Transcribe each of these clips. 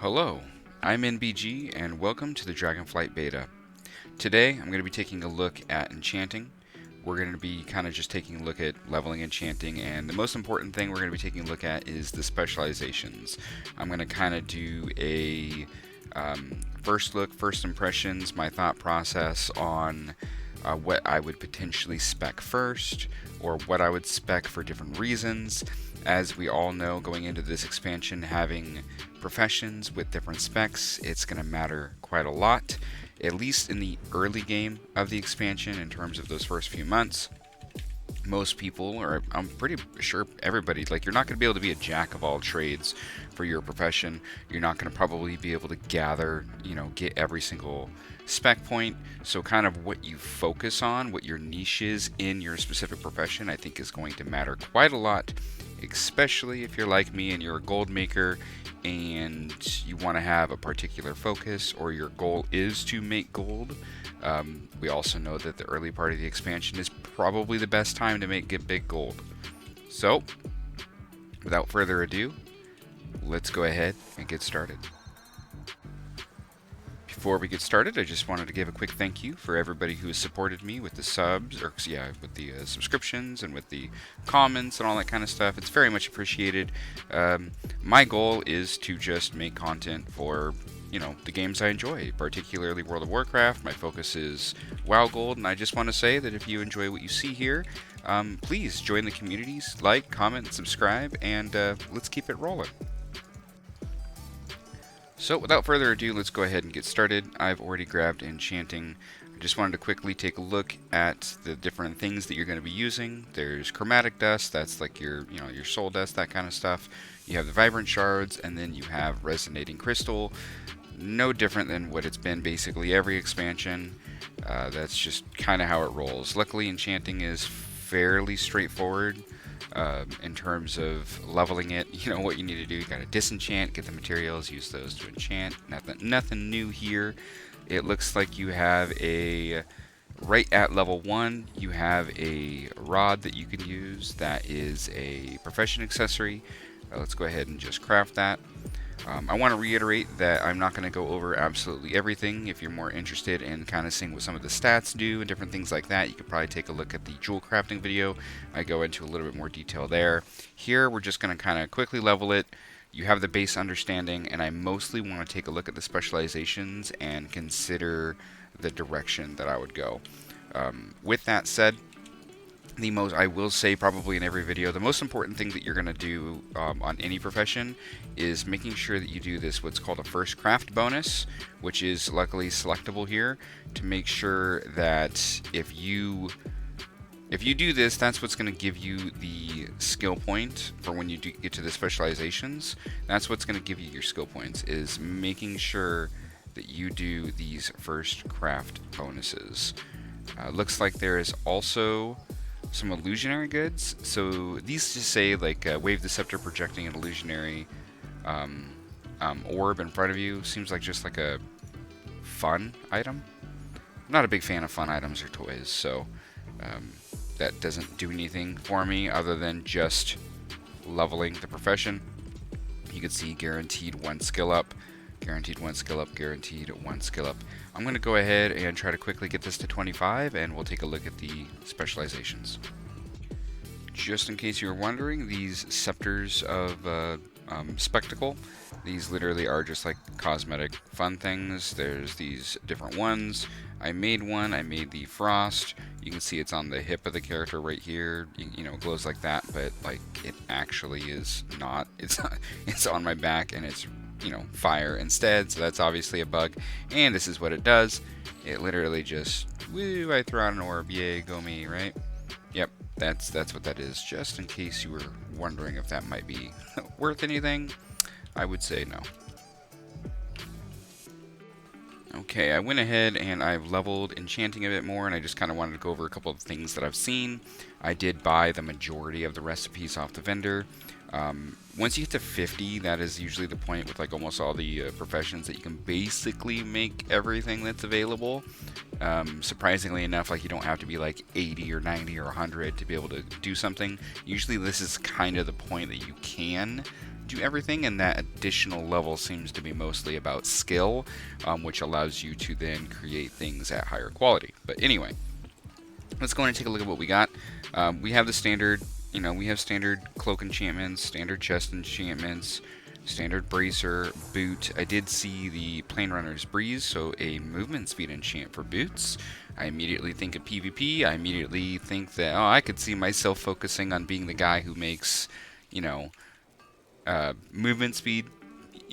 Hello, I'm NBG and welcome to the Dragonflight beta. Today I'm going to be taking a look at Enchanting. We're going to be kind of just taking a look at leveling Enchanting, and the most important thing we're going to be taking a look at is the Specializations. I'm going to kind of do a first look, first impressions, my thought process on what I would potentially spec first, or what I would spec for different reasons. As we all know, going into this expansion, having professions with different specs, it's going to matter quite a lot, at least in the early game of the expansion in terms of those first few months. Most people, or I'm pretty sure everybody, like, you're not going to be able to be a jack of all trades for your profession. You're not going to probably be able to gather, get every single spec point. So kind of what you focus on, what your niche is in your specific profession, I think is going to matter quite a lot, especially if you're like me and you're a gold maker and you want to have a particular focus, or your goal is to make gold. We also know that the early part of the expansion is probably the best time to get big gold. So, without further ado, let's go ahead and get started. Before we get started, I just wanted to give a quick thank you for everybody who has supported me with the subs, with the subscriptions and with the comments and all that kind of stuff. It's very much appreciated. My goal is to just make content for the games I enjoy, particularly World of Warcraft. My focus is WoW Gold, and I just want to say that if you enjoy what you see here, please join the communities, like, comment, subscribe, and let's keep it rolling. So without further ado, let's go ahead and get started. I've already grabbed Enchanting. I just wanted to quickly take a look at the different things that you're going to be using. There's chromatic dust, that's like your soul dust, that kind of stuff. You have the vibrant shards, and then you have resonating crystal. No different than what it's been basically every expansion. That's just kind of how it rolls. Luckily, Enchanting is fairly straightforward. In terms of leveling it, what you need to do, you gotta disenchant, get the materials, use those to enchant. Nothing new here. It looks like you have right at level 1, you have a rod that you can use. That is a profession accessory. Let's go ahead and just craft that. I want to reiterate that I'm not going to go over absolutely everything. If you're more interested in kind of seeing what some of the stats do and different things like that, you could probably take a look at the jewel crafting video. I go into a little bit more detail there. Here, we're just going to kind of quickly level it. You have the base understanding, and I mostly want to take a look at the specializations and consider the direction that I would go. With that said, I will say probably in every video, the most important thing that you're going to do on any profession is making sure that you do what's called a first craft bonus, which is luckily selectable here, to make sure that if you do this, that's what's going to give you the skill point for when you get to the specializations. That's what's going to give you your skill points, is making sure that you do these first craft bonuses. Looks like there is also some illusionary goods. So these just say like wave the scepter projecting an illusionary orb in front of you. Seems like just like a fun item. I'm not a big fan of fun items or toys, so that doesn't do anything for me other than just leveling the profession. You can see guaranteed 1 skill up, guaranteed 1 skill up, guaranteed 1 skill up. I'm going to go ahead and try to quickly get this to 25, and we'll take a look at the specializations. Just in case you were wondering, these scepters of spectacle, these literally are just like cosmetic fun things. There's these different ones. I made one. I made the frost. You can see it's on the hip of the character right here. It glows like that, but like it actually is not. It's on my back, and it's fire instead, so that's obviously a bug. And this is what it does. It literally just, woo, I throw out an orb, yay, go me, right? Yep, that's what that is. Just in case you were wondering if that might be worth anything, I would say no. Okay, I went ahead and I've leveled Enchanting a bit more, and I just kind of wanted to go over a couple of things that I've seen. I did buy the majority of the recipes off the vendor. Once you get to 50, that is usually the point with like almost all the professions that you can basically make everything that's available. Surprisingly enough, like you don't have to be like 80 or 90 or 100 to be able to do something. Usually this is kind of the point that you can do everything, and that additional level seems to be mostly about skill, which allows you to then create things at higher quality. But anyway, let's go and take a look at what we got. We have the standard, we have standard cloak enchantments, standard chest enchantments, standard bracer, boot. I did see the Plane Runner's Breeze, so a movement speed enchant for boots. I immediately think of PvP. I immediately think that, I could see myself focusing on being the guy who makes, movement speed,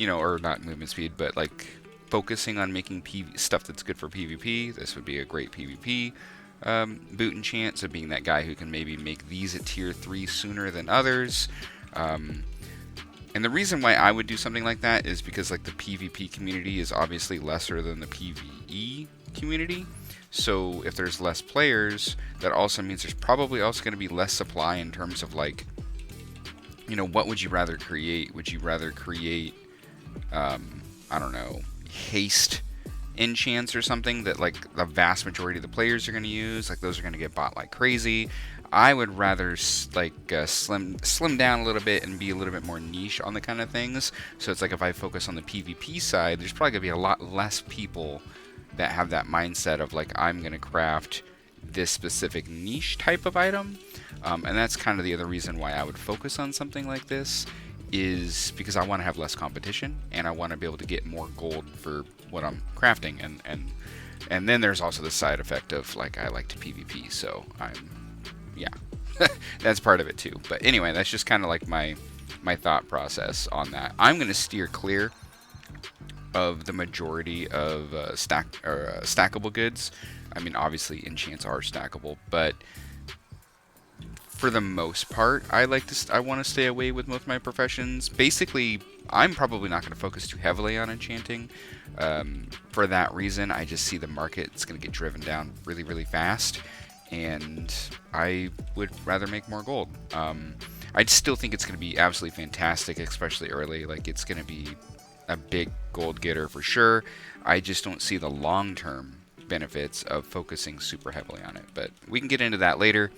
or not movement speed, but like focusing on making stuff that's good for PvP. This would be a great PvP boot enchant, so being that guy who can maybe make these at tier 3 sooner than others. And the reason why I would do something like that is because like the PvP community is obviously lesser than the PvE community. So if there's less players, that also means there's probably also going to be less supply in terms of like, what would you rather create? Would you rather create, I don't know, haste enchants or something that like the vast majority of the players are going to use? Like those are going to get bought like crazy. I would rather slim down a little bit and be a little bit more niche on the kind of things. So it's like if I focus on the PvP side, there's probably going to be a lot less people that have that mindset of like, I'm going to craft this specific niche type of item. And that's kind of the other reason why I would focus on something like this, is because I want to have less competition and I want to be able to get more gold for what I'm crafting. And then there's also the side effect of like, I like to PvP, so that's part of it too. But anyway, that's just kind of like my thought process on that. I'm going to steer clear of the majority of stackable goods. I mean, obviously enchants are stackable, but for the most part, I want to stay away with most of my professions. Basically, I'm probably not going to focus too heavily on enchanting. For that reason, I just see the market's going to get driven down really, really fast, and I would rather make more gold. I still think it's going to be absolutely fantastic, especially early. Like, it's going to be a big gold getter for sure. I just don't see the long-term benefits of focusing super heavily on it, but we can get into that later.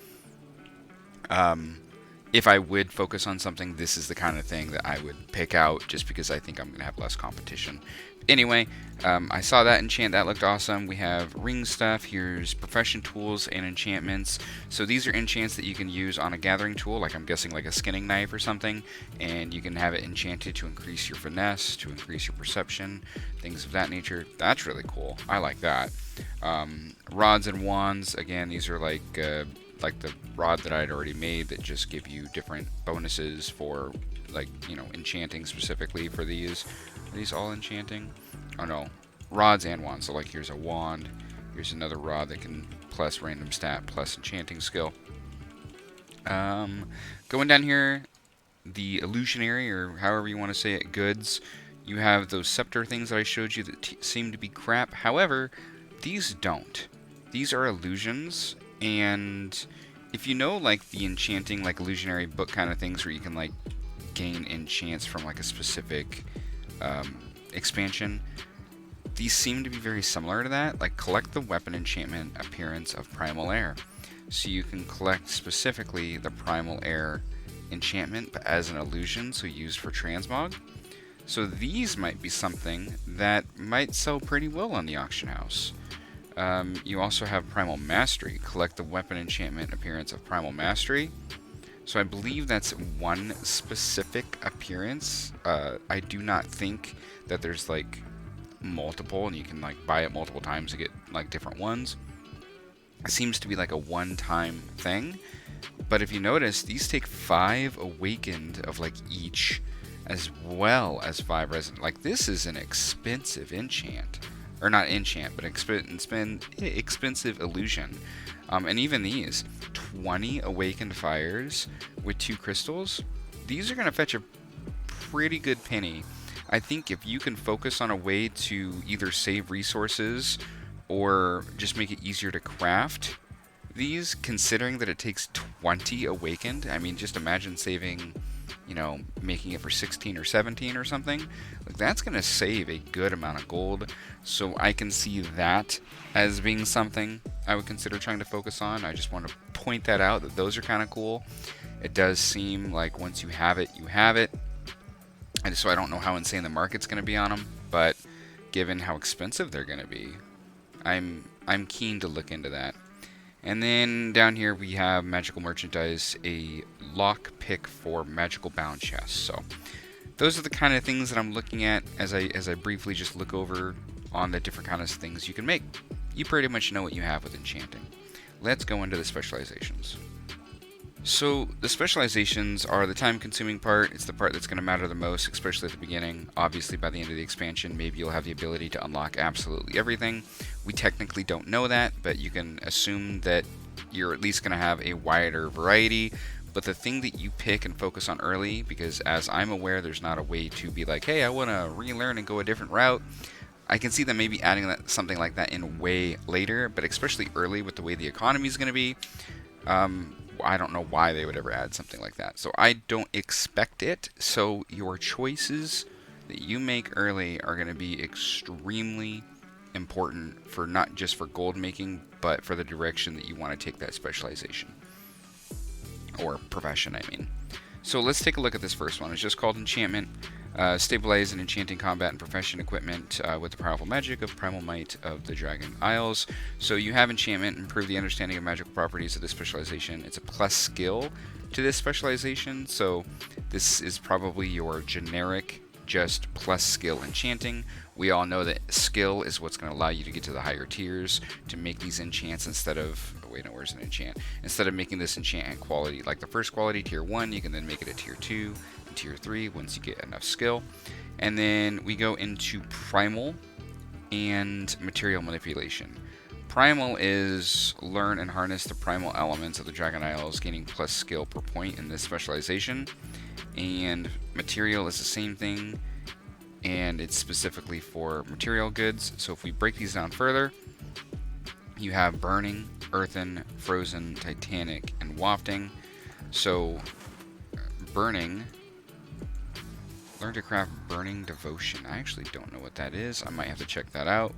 If I would focus on something, this is the kind of thing that I would pick out just because I think I'm going to have less competition. Anyway, I saw that enchant. That looked awesome. We have ring stuff. Here's profession tools and enchantments. So these are enchants that you can use on a gathering tool, like I'm guessing like a skinning knife or something, and you can have it enchanted to increase your finesse, to increase your perception, things of that nature. That's really cool. I like that. Rods and wands. Again, these are like the rod that I'd already made that just give you different bonuses for, like, enchanting specifically for these. Are these all enchanting? Oh no, rods and wands. So like here's a wand, here's another rod that can plus random stat plus enchanting skill. Going down here, the illusionary, or however you want to say it, goods. You have those scepter things that I showed you that seem to be crap. However, these don't. These are illusions. And if you know like the enchanting, like illusionary book kind of things where you can like gain enchants from like a specific expansion, these seem to be very similar to that. Like collect the weapon enchantment appearance of primal air. So you can collect specifically the primal air enchantment but as an illusion, so used for transmog. So these might be something that might sell pretty well on the auction house. You also have Primal Mastery. Collect the weapon enchantment appearance of Primal Mastery. So I believe that's one specific appearance. I do not think that there's like multiple and you can like buy it multiple times to get like different ones. It seems to be like a one-time thing. But if you notice, these take 5 awakened of like each, as well as 5 resident. Like, this is an expensive enchant. Or not enchant, but expensive illusion. And even these, 20 awakened fires with 2 crystals, these are going to fetch a pretty good penny. I think if you can focus on a way to either save resources or just make it easier to craft these, considering that it takes 20 awakened, I mean, just imagine saving, making it for 16 or 17 or something. Like, that's going to save a good amount of gold. So I can see that as being something I would consider trying to focus on. I just want to point that out, that those are kind of cool. It does seem like once you have it, you have it. And so I don't know how insane the market's going to be on them, but given how expensive they're going to be, I'm keen to look into that. And then down here we have magical merchandise, a lock pick for magical bound chests. So those are the kind of things that I'm looking at as I briefly just look over on the different kinds of things you can make. You pretty much know what you have with enchanting. Let's go into the specializations. So the specializations are the time-consuming part. It's the part that's going to matter the most, especially at the beginning. Obviously, by the end of the expansion, maybe you'll have the ability to unlock absolutely everything. We technically don't know that, but you can assume that you're at least going to have a wider variety. But the thing that you pick and focus on early, because as I'm aware, there's not a way to be like, hey, I want to relearn and go a different route. I can see them maybe adding something like that in way later, but especially early with the way the economy is going to be. I don't know why they would ever add something like that. So I don't expect it. So your choices that you make early are going to be extremely important for not just for gold making, but for the direction that you want to take that specialization. Or profession, I mean. So let's take a look at this first one. It's just called Enchantment. Stabilize and enchanting combat and profession equipment with the powerful magic of primal might of the Dragon Isles. So you have enchantment, improve the understanding of magical properties of this specialization. It's a plus skill to this specialization, so this is probably your generic just plus skill enchanting. We all know that skill is what's going to allow you to get to the higher tiers to make these enchants instead of, wait, no, where's an enchant? Instead of making this enchant at quality, like the first quality, tier 1, you can then make it a tier 2, and tier 3 once you get enough skill. And then we go into primal and material manipulation. Primal is learn and harness the primal elements of the Dragon Isles, gaining plus skill per point in this specialization. And material is the same thing, and it's specifically for material goods. So if we break these down further, you have burning, earthen, frozen, titanic, and wafting. So burning, learn to craft burning devotion. I actually don't know what that is. I might have to check that out.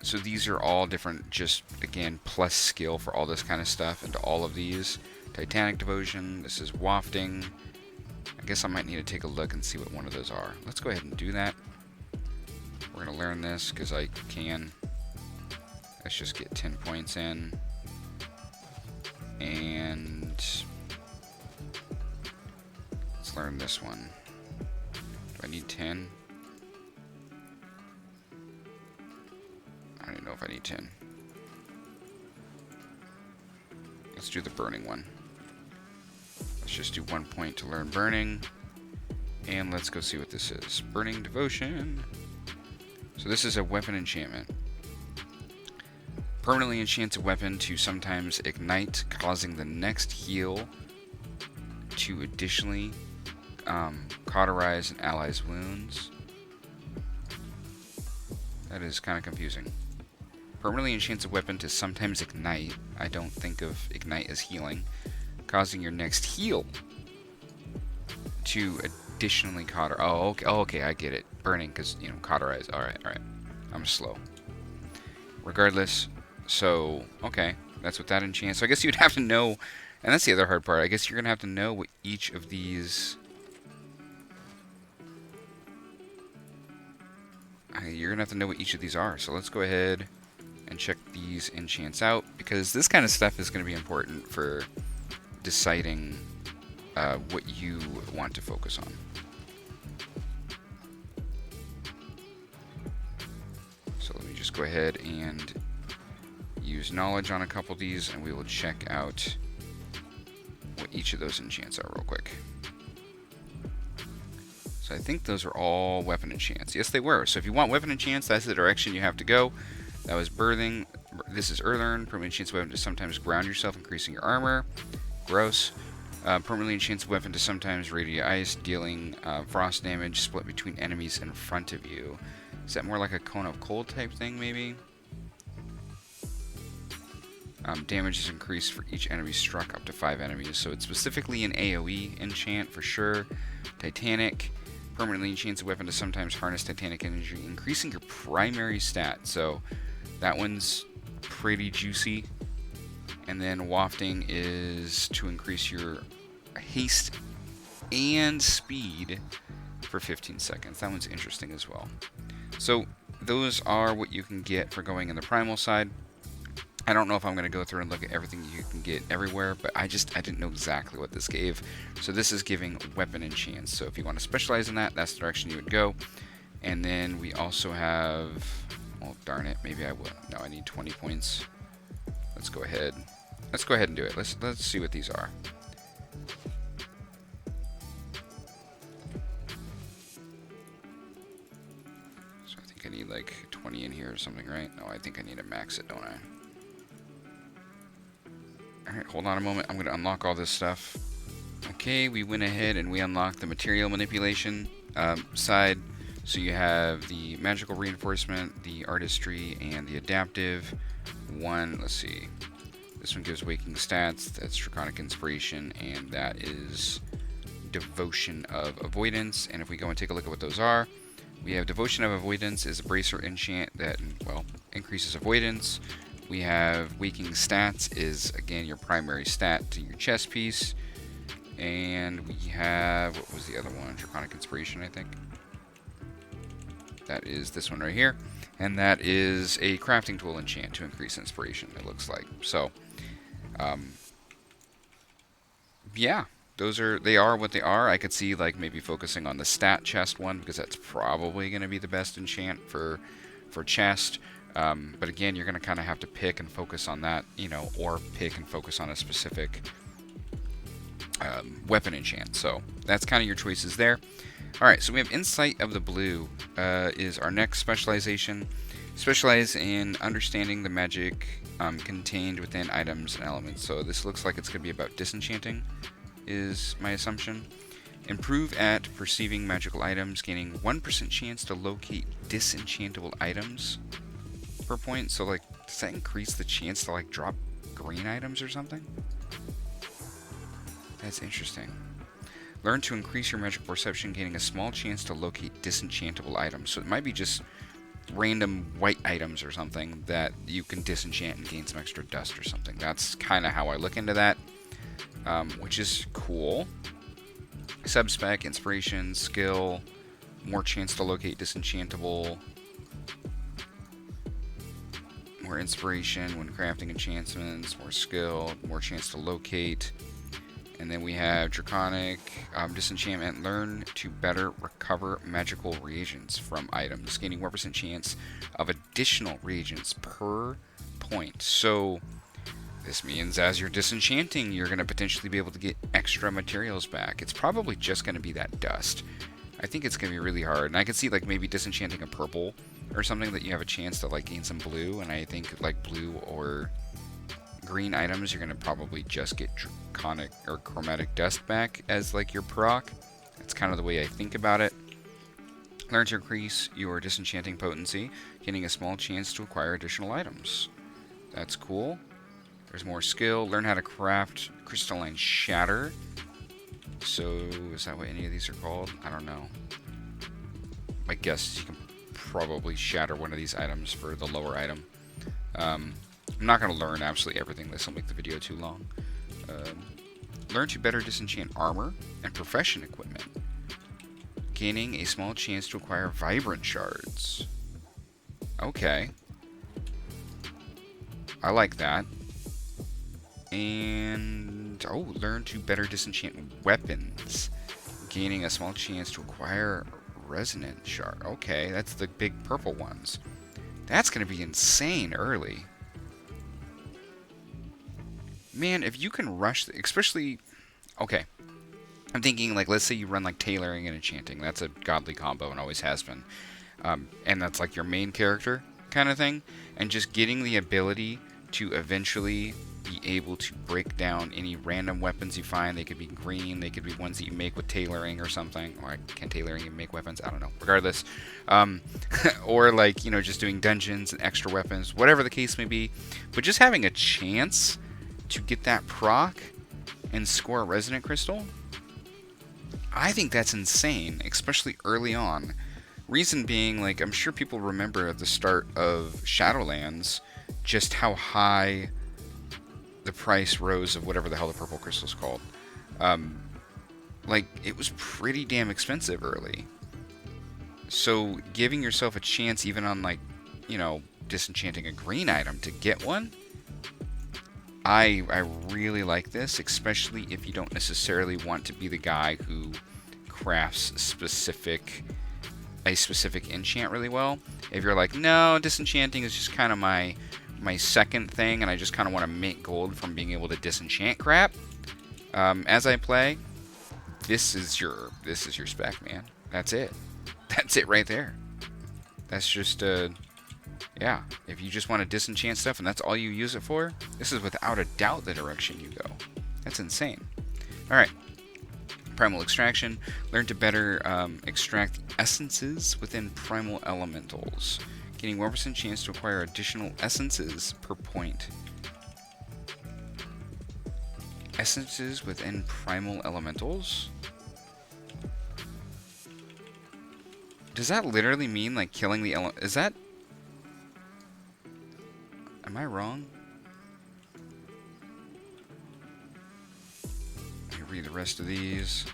So these are all different, just again, plus skill for all this kind of stuff into all of these. Titanic devotion, this is wafting. I guess I might need to take a look and see what one of those are. Let's go ahead and do that. We're going to learn this because I can. Let's just get 10 points in. And let's learn this one. Do I need 10? I don't even know if I need 10. Let's do the burning one. Let's just do 1 point to learn burning. And let's go see what this is. Burning devotion. So this is a weapon enchantment. Permanently enchants a weapon to sometimes ignite, causing the next heal to additionally cauterize an ally's wounds. That is kind of confusing. Permanently enchants a weapon to sometimes ignite. I don't think of ignite as healing. Causing your next heal to additionally cauterize. Oh, okay, okay, I get it. Burning, because, you know, cauterize. Alright. I'm slow. Regardless, so, okay, that's what that enchants. So I guess you'd have to know, and that's the other hard part. I guess you're going to have to know what each of these... You're going to have to know what each of these are. So let's go ahead and check these enchants out, because this kind of stuff is going to be important for deciding what you want to focus on. So let me just go ahead and use knowledge on a couple of these, and we will check out what each of those enchants are real quick. So I think those are all weapon enchants. Yes, they were. So if you want weapon enchants, that's the direction you have to go. That was birthing. This is Earthern. Permanently enchants weapon to sometimes ground yourself, increasing your armor. Gross. Permanently enchants weapon to sometimes radiate ice, dealing frost damage split between enemies in front of you. Is that more like a cone of cold type thing, maybe? Damage is increased for each enemy struck up to 5 enemies. So it's specifically an AoE enchant for sure. Titanic. Permanently enchants a weapon to sometimes harness Titanic energy, increasing your primary stat. So that one's pretty juicy. And then wafting is to increase your haste and speed for 15 seconds. That one's interesting as well. So those are what you can get for going in the primal side. I don't know if I'm going to go through and look at everything you can get everywhere, but I didn't know exactly what this gave. So this is giving weapon enchants. So if you want to specialize in that, that's the direction you would go. And then we also have, well, darn it, maybe I will. No, I need 20 points. Let's go ahead. Let's go ahead and do it. Let's see what these are. So I think I need like 20 in here or something, right? No, I think I need to max it, don't I? Alright, hold on a moment. I'm going to unlock all this stuff. Okay, we went ahead and we unlocked the material manipulation side. So you have the magical reinforcement, the artistry, and the adaptive. Let's see. This one gives waking stats. That's draconic inspiration, and that is devotion of avoidance. And if we go and take a look at what those are, we have devotion of avoidance is a bracer enchant that, well, increases avoidance. We have waking stats is, again, your primary stat to your chest piece. And we have, what was the other one? Draconic Inspiration, I think. That is this one right here. And that is a crafting tool enchant to increase inspiration, it looks like. So, yeah, they are what they are. I could see, like, maybe focusing on the stat chest one, because that's probably going to be the best enchant for chest. But again, you're going to kind of have to pick and focus on that, you know, or pick and focus on a specific weapon enchant. So that's kind of your choices there. Alright, so we have Insight of the Blue is our next specialization. Specialize in understanding the magic contained within items and elements. So this looks like it's going to be about disenchanting, is my assumption. Improve at perceiving magical items, gaining 1% chance to locate disenchantable items per point. So, like, does that increase the chance to, like, drop green items or something? That's interesting. Learn to increase your magical perception, gaining a small chance to locate disenchantable items. So it might be just random white items or something that you can disenchant and gain some extra dust or something. That's kind of how I look into that, which is cool. Subspec, inspiration, skill, more chance to locate disenchantable, more inspiration when crafting enchantments, more skill, more chance to locate. And then we have Draconic Disenchantment. Learn to better recover magical reagents from items, gaining 1% chance of additional reagents per point. So this means as you're disenchanting, you're going to potentially be able to get extra materials back. It's probably just going to be that dust. I think it's going to be really hard. And I could see, like, maybe disenchanting a purple or something that you have a chance to, like, gain some blue. And I think, like, blue or green items, you're going to probably just get draconic or chromatic dust back as, like, your proc. That's kind of the way I think about it. Learn to increase your disenchanting potency, gaining a small chance to acquire additional items. That's cool. There's more skill. Learn how to craft crystalline shatter. So, is that what any of these are called? I don't know. My guess is you can probably shatter one of these items for the lower item. I'm not going to learn absolutely everything. This will make the video too long. Learn to better disenchant armor and profession equipment, gaining a small chance to acquire vibrant shards. Okay. I like that. And, oh, learn to better disenchant weapons, gaining a small chance to acquire resonant shard. Okay, that's the big purple ones. That's going to be insane early. Man, if you can rush, especially, okay, I'm thinking, like, let's say you run, like, tailoring and enchanting. That's a godly combo and always has been. And that's, like, your main character kind of thing. And just getting the ability to eventually be able to break down any random weapons you find. They could be green, they could be ones that you make with tailoring or something. Or can tailoring even make weapons? I don't know. Regardless. Or, like, you know, just doing dungeons and extra weapons, whatever the case may be. But just having a chance to get that proc and score a resonant crystal, I think that's insane, especially early on. Reason being, like, I'm sure people remember at the start of Shadowlands just how high the price rose of whatever the hell the purple crystal's called. like, it was pretty damn expensive early. So giving yourself a chance even on, like, you know, disenchanting a green item to get one, I really like this, especially if you don't necessarily want to be the guy who crafts a specific enchant really well. If you're like, no, disenchanting is just kind of my second thing, and I just kind of want to make gold from being able to disenchant crap as I play, this is your spec, man. That's it. That's it right there. That's just yeah. If you just want to disenchant stuff and that's all you use it for, this is without a doubt the direction you go. That's insane. All right. Primal extraction. Learn to better extract essences within primal elementals. Gaining 1% chance to acquire additional essences per point. Essences within primal elementals? Does that literally mean like killing the Is that... Am I wrong? Let me read the rest of these.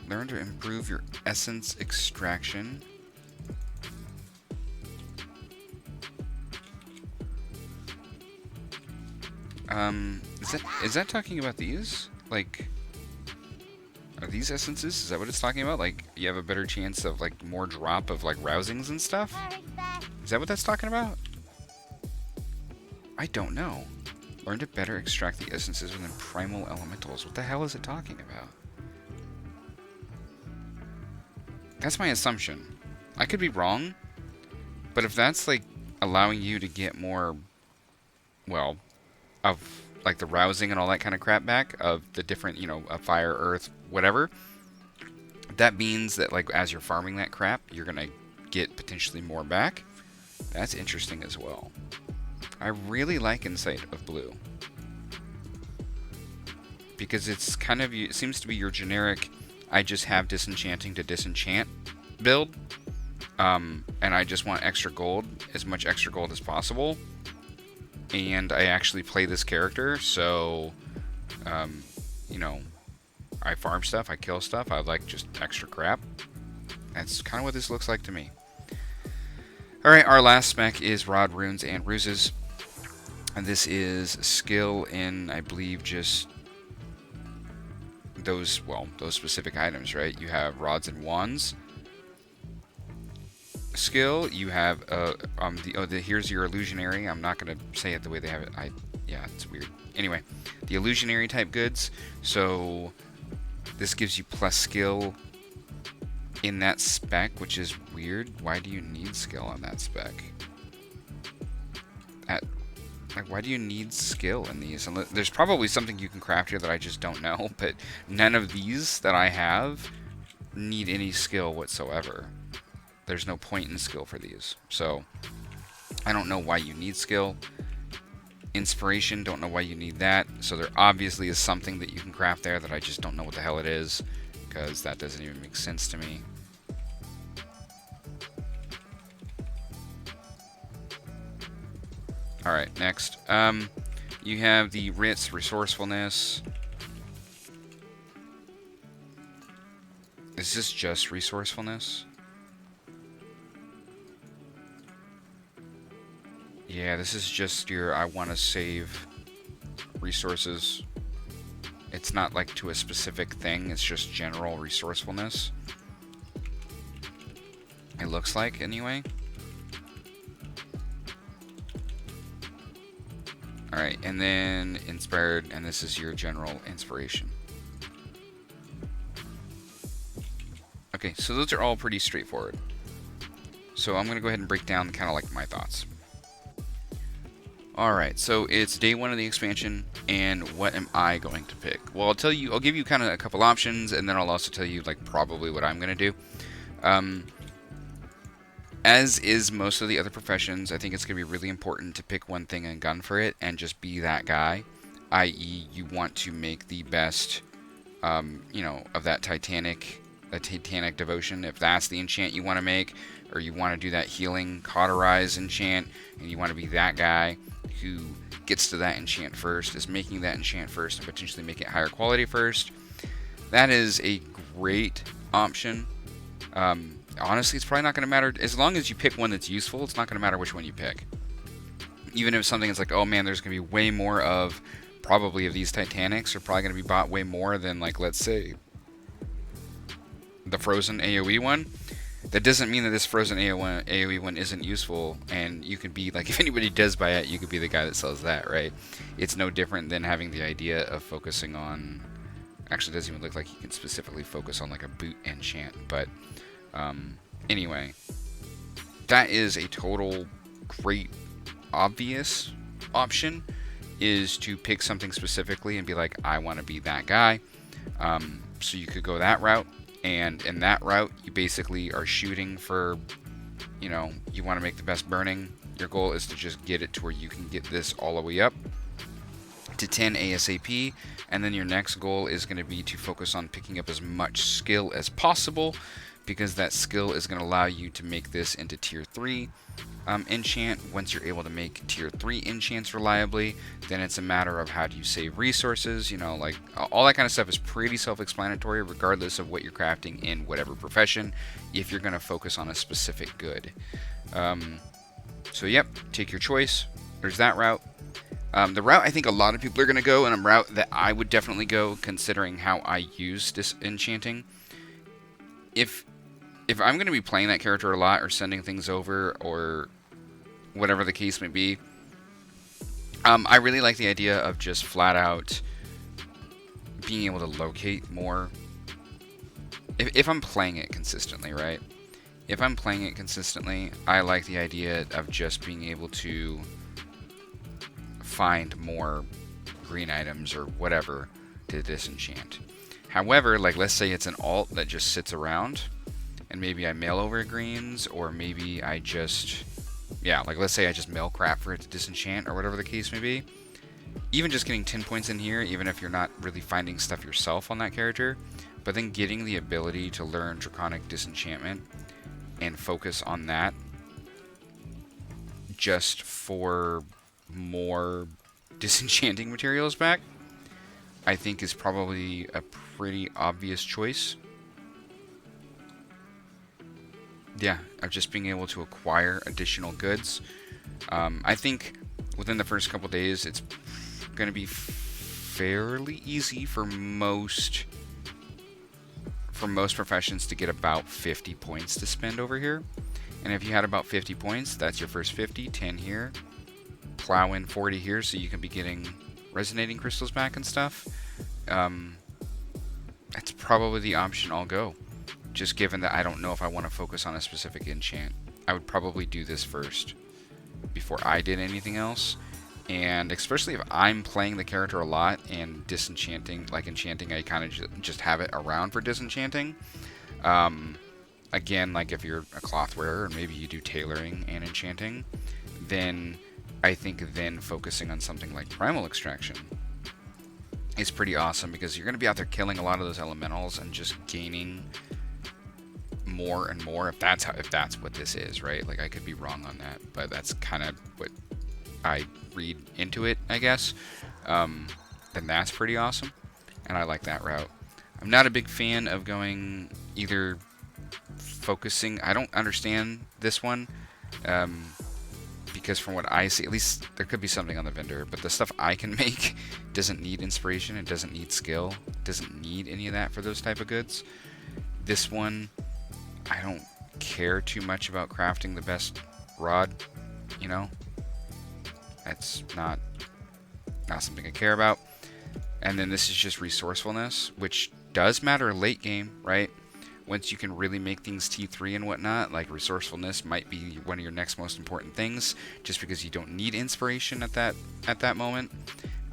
Learn to improve your essence extraction. Is that talking about these? Like, are these essences? Is that what it's talking about? Like, you have a better chance of, like, more drop of, like, rousings and stuff? Is that what that's talking about? I don't know. Learn to better extract the essences within primal elementals. What the hell is it talking about? That's my assumption. I could be wrong, but if that's, like, allowing you to get more, well, of, like, the rousing and all that kind of crap back of the different, you know, fire, earth, whatever, that means that, like, as you're farming that crap, you're gonna get potentially more back. That's interesting as well. I really like Insight of Blue, because it's kind of, it seems to be your generic, I just have disenchanting to disenchant build, and I just want extra gold, as much extra gold as possible, and I actually play this character, so, you know, I farm stuff, I kill stuff, I like just extra crap. That's kind of what this looks like to me. Alright, our last spec is Rod, Runes, and Ruses. And this is skill in, I believe, just those, well, those specific items, right? You have Rods and Wands. Skill, you have, here's your Illusionary. I'm not going to say it the way they have it. Yeah, it's weird. Anyway, the Illusionary type goods. So, this gives you plus skill in that spec, which is weird. Why do you need skill on that spec? Like, why do you need skill in these? And there's probably something you can craft here that I just don't know, but none of these that I have need any skill whatsoever. There's no point in skill for these. So, I don't know why you need skill. Inspiration, don't know why you need that. So there obviously is something that you can craft there that I just don't know what the hell it is, because that doesn't even make sense to me. Alright, next. You have the Ritz Resourcefulness. Is this just Resourcefulness? Yeah, this is just your, I want to save resources. It's not like to a specific thing, it's just general resourcefulness. It looks like, anyway. Alright, and then inspired, and this is your general inspiration. Okay, so those are all pretty straightforward. So I'm going to go ahead and break down kind of like my thoughts. Alright, so it's day 1 of the expansion, and what am I going to pick? Well, I'll give you kind of a couple options, and then I'll also tell you, like, probably what I'm going to do. As is most of the other professions, I think it's going to be really important to pick one thing and gun for it, and just be that guy. I.e., you want to make the best, you know, of that Titanic devotion, if that's the enchant you want to make, or you want to do that healing cauterize enchant, and you want to be that guy who gets to that enchant first, is making that enchant first and potentially make it higher quality first. That is a great option. Honestly, it's probably not going to matter. As long as you pick one that's useful, it's not going to matter which one you pick. Even if something is like, oh man, there's going to be way more of, probably of these Titanics are probably going to be bought way more than, like, let's say, the Frozen AoE one. That doesn't mean that this Frozen AoE one isn't useful, and you could be, like, if anybody does buy it, you could be the guy that sells that, right? It's no different than having the idea of focusing on, actually, it doesn't even look like you can specifically focus on, like, a boot enchant, but, anyway, that is a total great, obvious option, is to pick something specifically and be like, I want to be that guy. So you could go that route, and in that route, you basically are shooting for, you know, you want to make the best burning. Your goal is to just get it to where you can get this all the way up to 10 ASAP, and then your next goal is going to be to focus on picking up as much skill as possible, because that skill is going to allow you to make this into tier 3 enchant. Once you're able to make tier 3 enchants reliably, then it's a matter of how do you save resources, you know, like all that kind of stuff is pretty self-explanatory regardless of what you're crafting in whatever profession, if you're going to focus on a specific good. So yep, take your choice. There's that route. The route I think a lot of people are going to go, and a route that I would definitely go considering how I use this enchanting. If I'm going to be playing that character a lot or sending things over or whatever the case may be, I really like the idea of just flat out being able to locate more. If I'm playing it consistently, right? If I'm playing it consistently, I like the idea of just being able to find more green items or whatever to disenchant. However, like let's say it's an alt that just sits around, and maybe I mail over greens, or maybe I just, yeah, like let's say I just mail crap for it to disenchant, or whatever the case may be. Even just getting 10 points in here, even if you're not really finding stuff yourself on that character, but then getting the ability to learn Draconic Disenchantment and focus on that just for more disenchanting materials back, I think is probably a pretty obvious choice. Yeah, of just being able to acquire additional goods. I think within the first couple days, it's going to be fairly easy for most professions to get about 50 points to spend over here. And if you had about 50 points, that's your first 50, 10 here, plow in 40 here, so you can be getting resonating crystals back and stuff. That's probably the option I'll go. Just given that I don't know if I want to focus on a specific enchant. I would probably do this first before I did anything else. And especially if I'm playing the character a lot and disenchanting, like enchanting, I kind of just have it around for disenchanting. Again, like if you're a cloth wearer and maybe you do tailoring and enchanting, then I think then focusing on something like Primal Extraction is pretty awesome, because you're going to be out there killing a lot of those elementals and just gaining more and more, if that's what this is, right? Like I could be wrong on that, but that's kind of what I read into it, I guess. Then that's pretty awesome, and I like that route. I'm not a big fan of going either focusing. I don't understand this one, because from what I see, at least there could be something on the vendor, but the stuff I can make doesn't need inspiration, it doesn't need skill, it doesn't need any of that for those type of goods. This one, I don't care too much about crafting the best rod, you know? That's not something I care about. And then this is just resourcefulness, which does matter late game, right? Once you can really make things T3 and whatnot, like resourcefulness might be one of your next most important things, just because you don't need inspiration at that moment.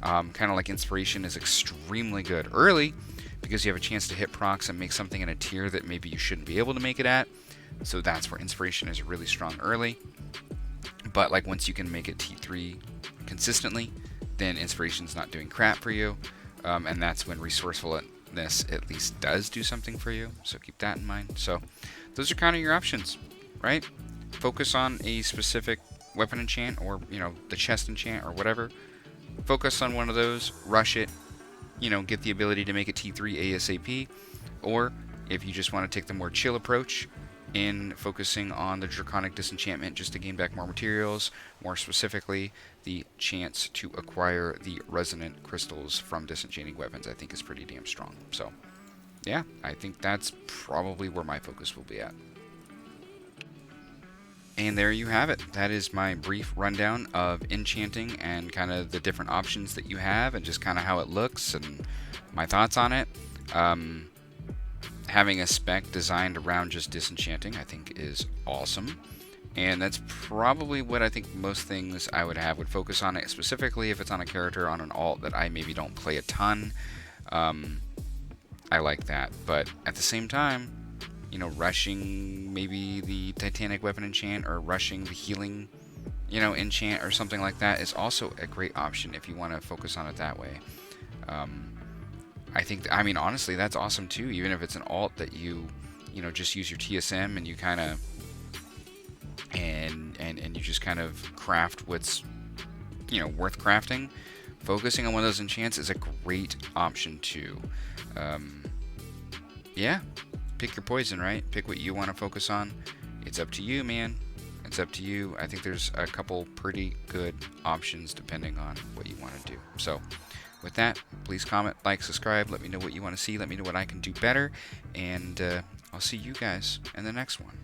Kind of like inspiration is extremely good early, because you have a chance to hit procs and make something in a tier that maybe you shouldn't be able to make it at. So that's where inspiration is really strong early. But like once you can make it T3 consistently, then inspiration's not doing crap for you. And that's when resourcefulness at least does do something for you. So keep that in mind. So those are kind of your options, right? Focus on a specific weapon enchant, or, you know, the chest enchant or whatever. focus on one of those, rush it, get the ability to make it T3 ASAP, or if you just want to take the more chill approach in focusing on the Draconic Disenchantment just to gain back more materials, more specifically, the chance to acquire the Resonant Crystals from Disenchanting Weapons, I think is pretty damn strong. So, yeah, I think that's probably where my focus will be at. And there you have it. That is my brief rundown of Enchanting and kind of the different options that you have and just kind of how it looks and my thoughts on it. Having a spec designed around just Disenchanting, I think, is awesome. And that's probably what I think most things I would have would focus on it, specifically if it's on a character on an alt that I maybe don't play a ton. I like that. But at the same time, rushing maybe the Titanic Weapon enchant or rushing the healing, enchant or something like that is also a great option if you want to focus on it that way. I mean, honestly, that's awesome too, even if it's an alt that you just use your TSM and you kind of, and you just kind of craft what's, worth crafting. Focusing on one of those enchants is a great option too. Yeah. Pick your poison, right? Pick what you want to focus on. It's up to you, man. It's up to you. I think there's a couple pretty good options depending on what you want to do. So, with that, please comment, like, subscribe. Let me know what you want to see. Let me know what I can do better. And I'll see you guys in the next one.